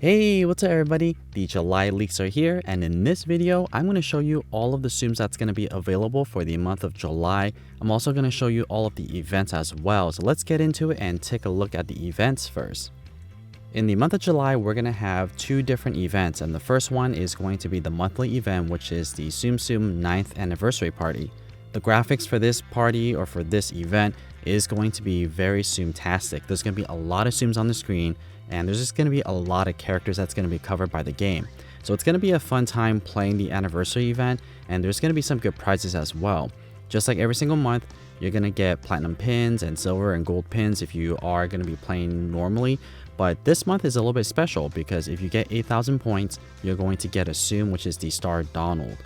Hey, what's up everybody? The July leaks are here, and in this video, I'm going to show you all of the Tsums that's going to be available for the month of July. I'm also going to show you all of the events as well. So let's get into it and take a look at the events first. In the month of July, we're going to have two different events, and the first one is going to be the monthly event, which is the Tsum Tsum 9th anniversary party. The graphics for this party or for this event is going to be very Tsumtastic. There's going to be a lot of Tsums on the screen, and there's just going to be a lot of characters that's going to be covered by the game. So it's going to be a fun time playing the anniversary event, and there's going to be some good prizes as well. Just like every single month, you're going to get platinum pins and silver and gold pins if you are going to be playing normally. But this month is a little bit special because if you get 8,000 points, you're going to get a Tsum, which is the Star Donald.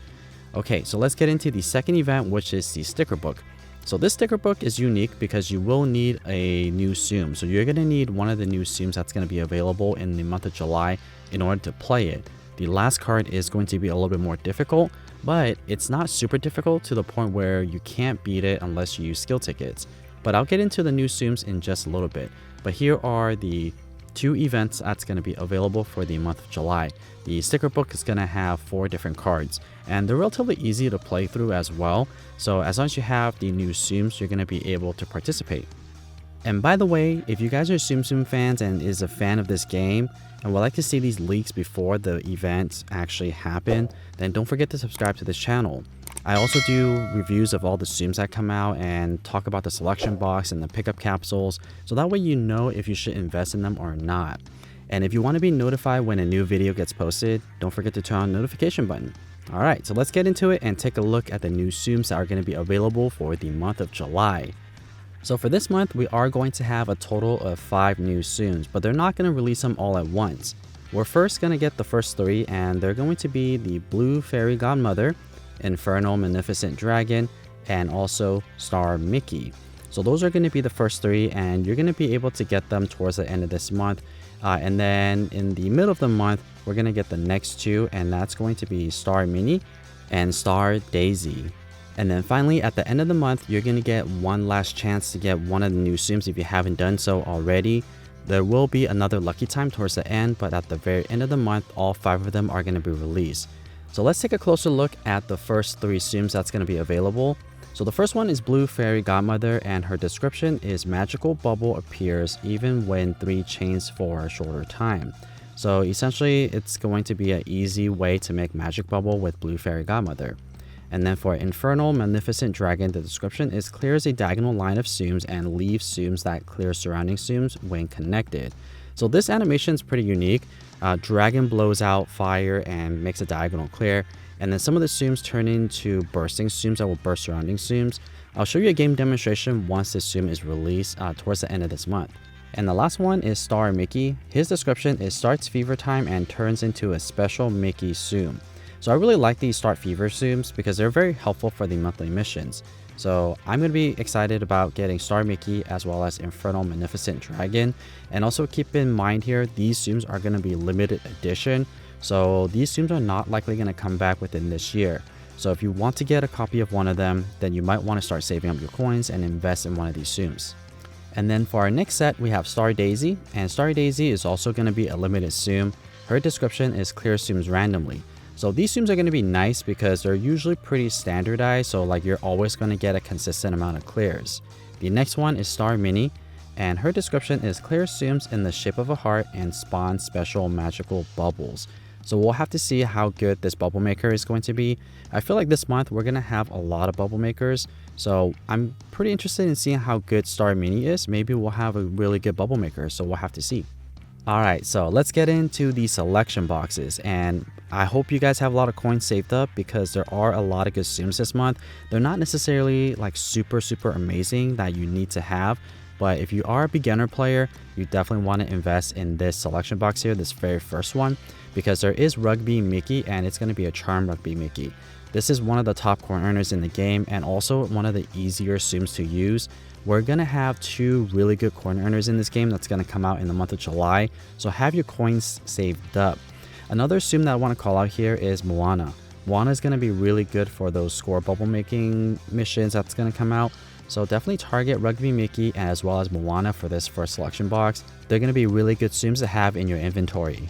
Okay, so let's get into the second event, which is the sticker book. So this sticker book is unique because you will need a new Tsum. So you're going to need one of the new Tsums that's going to be available in the month of July in order to play it. The last card is going to be a little bit more difficult, but it's not super difficult to the point where you can't beat it unless you use skill tickets. But I'll get into the new Tsums in just a little bit. But here are the two events that's going to be available for the month of July. The sticker book is going to have 4 different cards, and they're relatively easy to play through as well. So as long as you have the new Tsums, you're going to be able to participate. And by the way, if you guys are Tsum Tsum fans and is a fan of this game and would like to see these leaks before the events actually happen, then don't forget to subscribe to this channel. I also do reviews of all the Tsums that come out and talk about the selection box and the pickup capsules, so that way you know if you should invest in them or not. And if you want to be notified when a new video gets posted, don't forget to turn on the notification button. Alright, so let's get into it and take a look at the new Tsums that are going to be available for the month of July. So for this month, we are going to have a total of 5 new Tsums, but they're not going to release them all at once. We're first going to get the first 3, and they're going to be the Blue Fairy Godmother, Inferno Maleficent Dragon, and also Star Mickey. So those are going to be the first 3, and you're going to be able to get them towards the end of this month. And then in the middle of the month, we're going to get the next 2, and that's going to be Star Minnie and Star Daisy. And then finally, at the end of the month, you're going to get one last chance to get one of the new Tsums if you haven't done so already. There will be another lucky time towards the end, but at the very end of the month, all 5 of them are going to be released. So let's take a closer look at the first 3 Tsums that's going to be available. So the first one is Blue Fairy Godmother, and her description is magical bubble appears even when 3 chains for a shorter time. So essentially, it's going to be an easy way to make magic bubble with Blue Fairy Godmother. And then for Infernal Magnificent Dragon, the description is clears a diagonal line of Tsums and leaves Tsums that clear surrounding Tsums when connected. So this animation is pretty unique. Dragon blows out fire and makes a diagonal clear, and then some of the Tsums turn into bursting Tsums that will burst surrounding Tsums. I'll show you a game demonstration once this Tsum is released towards the end of this month. And the last one is Star Mickey. His description is starts fever time and turns into a special Mickey Tsum. So I really like these Start Fever Tsums because they're very helpful for the monthly missions. So I'm going to be excited about getting Star Mickey as well as Infernal Magnificent Dragon. And also keep in mind here, these Tsums are going to be limited edition. So these Tsums are not likely going to come back within this year. So if you want to get a copy of one of them, then you might want to start saving up your coins and invest in one of these Tsums. And then for our next set, we have Star Daisy. And Star Daisy is also going to be a limited Tsum. Her description is clear Tsums randomly. So these Tsums are going to be nice because they're usually pretty standardized, so like you're always going to get a consistent amount of clears. The next one is Star Minnie, and her description is clear Tsums in the shape of a heart and spawn special magical bubbles. So we'll have to see how good this bubble maker is going to be. I feel like this month we're going to have a lot of bubble makers, so I'm pretty interested in seeing how good Star Minnie is. Maybe we'll have a really good bubble maker, so we'll have to see. Alright, so let's get into the selection boxes, and I hope you guys have a lot of coins saved up because there are a lot of good Tsums this month. They're not necessarily like super amazing that you need to have, but if you are a beginner player, you definitely want to invest in this selection box here, this very first one, because there is Rugby Mickey and it's going to be a Charm Rugby Mickey. This is one of the top coin earners in the game and also one of the easier Tsums to use. We're going to have 2 really good coin earners in this game that's going to come out in the month of July, so have your coins saved up. Another Tsum that I want to call out here is Moana. Moana is going to be really good for those score bubble making missions that's going to come out. So definitely target Rugby Mickey as well as Moana for this first selection box. They're going to be really good Tsums to have in your inventory.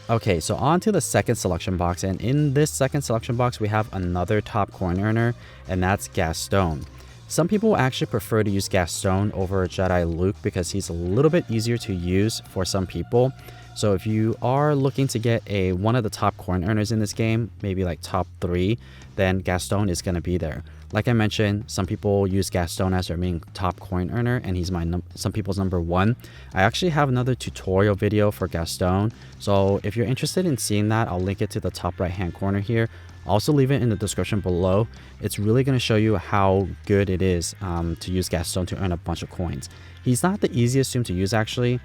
Okay, so on to the second selection box, and in this second selection box we have another top coin earner, and that's Gaston. Some people actually prefer to use Gaston over Jedi Luke because he's a little bit easier to use for some people. So if you are looking to get one of the top coin earners in this game, maybe like top 3, then Gaston is going to be there. Like I mentioned, some people use Gaston as their main top coin earner, and he's some people's number 1. I actually have another tutorial video for Gaston, so if you're interested in seeing that, I'll link it to the top right hand corner here. I'll also leave it in the description below. It's really going to show you how good it is to use Gaston to earn a bunch of coins. He's not the easiest Tsum to use actually.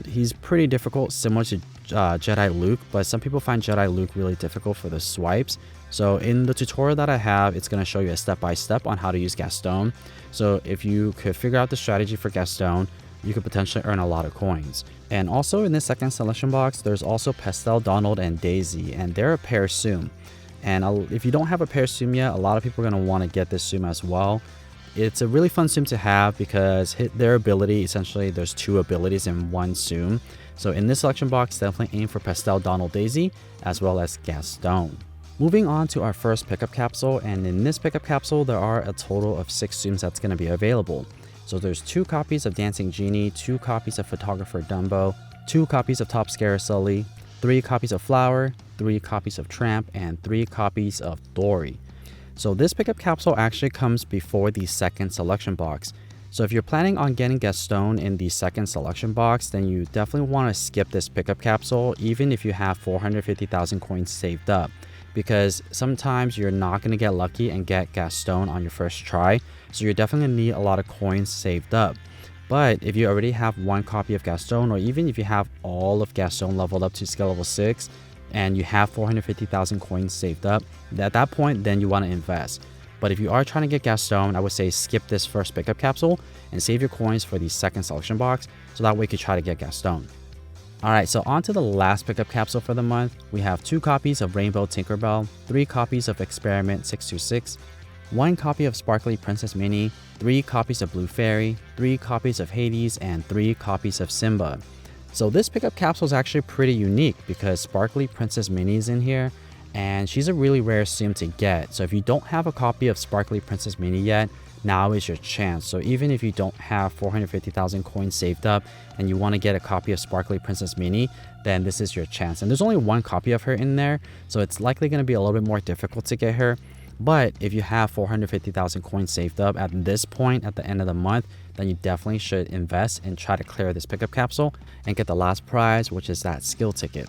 He's pretty difficult, similar to Jedi Luke, but some people find Jedi Luke really difficult for the swipes. So in the tutorial that I have, it's going to show you a step-by-step on how to use Gaston. So if you could figure out the strategy for Gaston, you could potentially earn a lot of coins. And also in this second selection box, there's also Pastel, Donald, and Daisy, and they're a pair Tsum. And if you don't have a pair Tsum yet, a lot of people are going to want to get this Tsum as well. It's a really fun Tsum to have because their ability, essentially there's 2 abilities in one Tsum. So in this selection box, definitely aim for Pastel, Donald, Daisy, as well as Gaston. Moving on to our first pickup capsule, and in this pickup capsule, there are a total of 6 Tsums that's going to be available. So there's 2 copies of Dancing Genie, 2 copies of Photographer Dumbo, 2 copies of Top Scarer Sulley, 3 copies of Flower, 3 copies of Tramp, and 3 copies of Dory. So this pickup capsule actually comes before the second selection box. So if you're planning on getting Gaston in the second selection box, then you definitely want to skip this pickup capsule even if you have 450,000 coins saved up, because sometimes you're not going to get lucky and get Gaston on your first try. So you're definitely going to need a lot of coins saved up. But if you already have 1 copy of Gaston, or even if you have all of Gaston leveled up to skill level 6 and you have 450,000 coins saved up, at that point then you want to invest. But if you are trying to get Gaston, I would say skip this first pickup capsule and save your coins for the second selection box, so that way you can try to get Gaston. Alright, so on to the last pickup capsule for the month. We have 2 copies of Rainbow Tinkerbell, 3 copies of Experiment 626, 1 copy of Sparkly Princess Minnie, 3 copies of Blue Fairy, 3 copies of Hades, and 3 copies of Simba. So this pickup capsule is actually pretty unique because Sparkly Princess Minnie is in here, and she's a really rare Tsum to get. So if you don't have a copy of Sparkly Princess Minnie yet, now is your chance. So even if you don't have 450,000 coins saved up and you want to get a copy of Sparkly Princess Minnie, then this is your chance. And there's only 1 copy of her in there, so it's likely going to be a little bit more difficult to get her. But if you have 450,000 coins saved up at this point at the end of the month, then you definitely should invest and try to clear this pickup capsule and get the last prize, which is that skill ticket.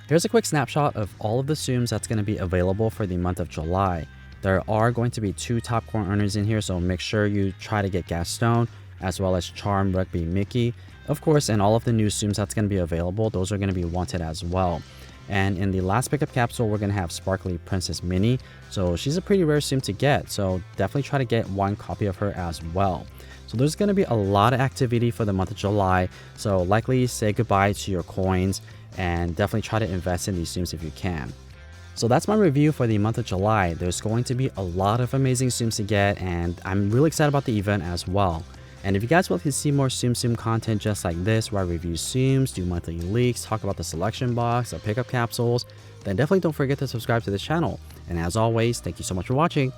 Here's a quick snapshot of all of the Tsums that's going to be available for the month of July. There are going to be 2 top coin earners in here, so make sure you try to get Gaston as well as Charm, Rugby, Mickey. Of course, and all of the new Tsums that's going to be available, those are going to be wanted as well. And in the last pickup capsule, we're going to have Sparkly Princess Minnie. So she's a pretty rare Tsum to get, so definitely try to get 1 copy of her as well. So there's going to be a lot of activity for the month of July, so likely say goodbye to your coins and definitely try to invest in these Tsums if you can. So that's my review for the month of July. There's going to be a lot of amazing Tsums to get, and I'm really excited about the event as well. And if you guys want to see more Tsum Tsum content just like this, where I review Tsums, do monthly leaks, talk about the selection box, or pickup capsules, then definitely don't forget to subscribe to this channel. And as always, thank you so much for watching.